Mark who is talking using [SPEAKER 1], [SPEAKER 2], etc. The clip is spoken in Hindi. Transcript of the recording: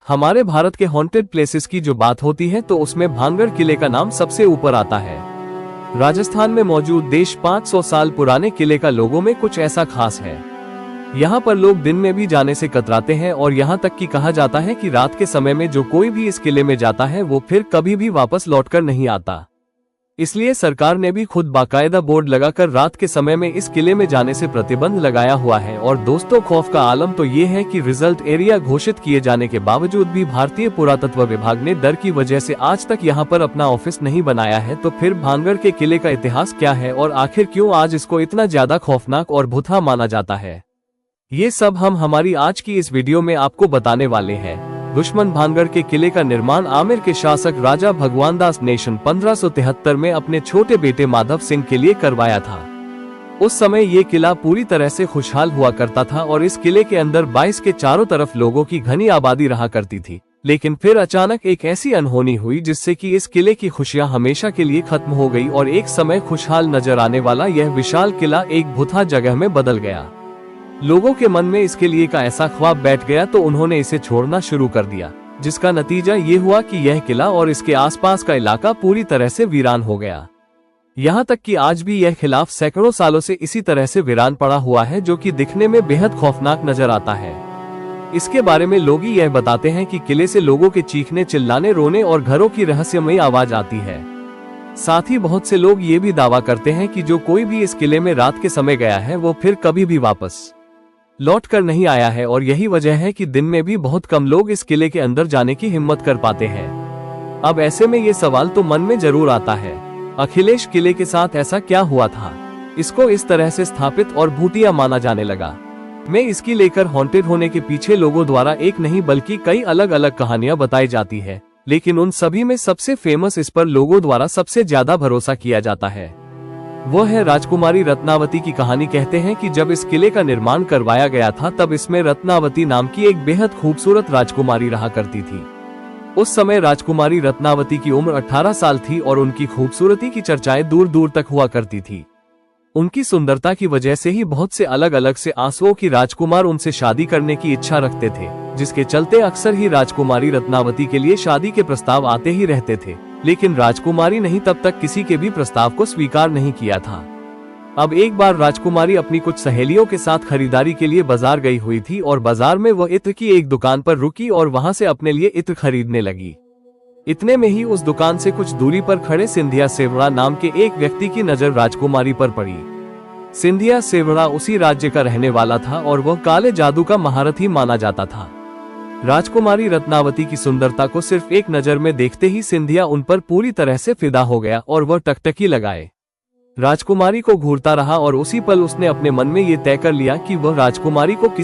[SPEAKER 1] हमारे भारत के हॉन्टेड प्लेसेस की जो बात होती है तो उसमें भानगढ़ किले का नाम सबसे ऊपर आता है। राजस्थान में मौजूद देश 500 साल पुराने किले का लोगों में कुछ ऐसा खास है। यहाँ पर लोग दिन में भी जाने से कतराते हैं और यहाँ तक कि कहा जाता है कि रात के समय में जो कोई भी इस किले में जाता है वो फिर कभी भी वापस लौटकर नहीं आता। इसलिए सरकार ने भी खुद बाकायदा बोर्ड लगाकर रात के समय में इस किले में जाने से प्रतिबंध लगाया हुआ है। और दोस्तों, खौफ का आलम तो ये है कि रिजल्ट एरिया घोषित किए जाने के बावजूद भी भारतीय पुरातत्व विभाग ने डर की वजह से आज तक यहाँ पर अपना ऑफिस नहीं बनाया है। तो फिर भानगढ़ के किले का इतिहास क्या है और आखिर क्यों आज इसको इतना ज्यादा खौफनाक और भुतहा माना जाता है, ये सब हम हमारी आज की इस वीडियो में आपको बताने वाले हैं। दुश्मन भानगढ़ के किले का निर्माण आमेर के शासक राजा भगवान दास ने 1573 में अपने छोटे बेटे माधव सिंह के लिए करवाया था। उस समय ये किला पूरी तरह से खुशहाल हुआ करता था और इस किले के अंदर 22 के चारों तरफ लोगों की घनी आबादी रहा करती थी। लेकिन फिर अचानक एक ऐसी अनहोनी हुई जिससे कि इस किले की खुशियां हमेशा के लिए खत्म हो गई और एक समय खुशहाल नजर आने वाला यह विशाल किला एक भुतहा जगह में बदल गया। लोगों के मन में इसके लिए का ऐसा ख्वाब बैठ गया तो उन्होंने इसे छोड़ना शुरू कर दिया, जिसका नतीजा ये हुआ कि यह किला और इसके आसपास का इलाका पूरी तरह से वीरान हो गया। यहाँ तक कि आज भी यह खिलाफ सैकड़ों सालों से इसी तरह से वीरान पड़ा हुआ है, जो कि दिखने में बेहद खौफनाक नजर आता है। इसके बारे में लोग यह बताते हैं कि किले से लोगों के चीखने, चिल्लाने, रोने और घरों की रहस्यमयी आवाज आती है। साथ ही बहुत से लोग ये भी दावा करते हैं कि जो कोई भी इस किले में रात के समय गया है वो फिर कभी भी वापस लौट कर नहीं आया है। और यही वजह है कि दिन में भी बहुत कम लोग इस किले के अंदर जाने की हिम्मत कर पाते हैं। अब ऐसे में ये सवाल तो मन में जरूर आता है, अखिलेश किले के साथ ऐसा क्या हुआ था, इसको इस तरह से स्थापित और भूतिया माना जाने लगा। मैं इसकी लेकर हॉन्टेड होने के पीछे लोगों द्वारा एक नहीं बल्कि कई अलग अलग कहानियां बताई जाती है, लेकिन उन सभी में सबसे फेमस, इस पर लोगों द्वारा सबसे ज्यादा भरोसा किया जाता है, वो है राजकुमारी रत्नावती की कहानी। कहते हैं कि जब इस किले का निर्माण करवाया गया था तब इसमें रत्नावती नाम की एक बेहद खूबसूरत राजकुमारी रहा करती थी। उस समय राजकुमारी रत्नावती की उम्र 18 साल थी और उनकी खूबसूरती की चर्चाएं दूर दूर तक हुआ करती थी। उनकी सुंदरता की वजह से ही बहुत से अलग अलग से आंसुओं की राजकुमार उनसे शादी करने की इच्छा रखते थे, जिसके चलते अक्सर ही राजकुमारी रत्नावती के लिए शादी के प्रस्ताव आते ही रहते थे। लेकिन राजकुमारी नहीं तब तक किसी के भी प्रस्ताव को स्वीकार नहीं किया था। अब एक बार राजकुमारी अपनी कुछ सहेलियों के साथ खरीदारी के लिए बाजार गई हुई थी और बाजार में वह इत्र की एक दुकान पर रुकी और वहां से अपने लिए इत्र खरीदने लगी। इतने में ही उस दुकान से कुछ दूरी पर खड़े सिंधिया सेवड़ा नाम के एक व्यक्ति की नजर राजकुमारी पर पड़ी। सिंधिया सेवड़ा उसी राज्य का रहने वाला था और वह काले जादू का महारथी माना जाता था। राजकुमारी रत्नावती की सुंदरता को सिर्फ एक नजर में देखते ही सिंधिया उन पर पूरी तरह से फिदा हो गया और वह टकटकी लगाए राजकुमारी को घूरता रहा और उसी पल उसने अपने मन में ये तय कर लिया कि वह राजकुमारी को किसी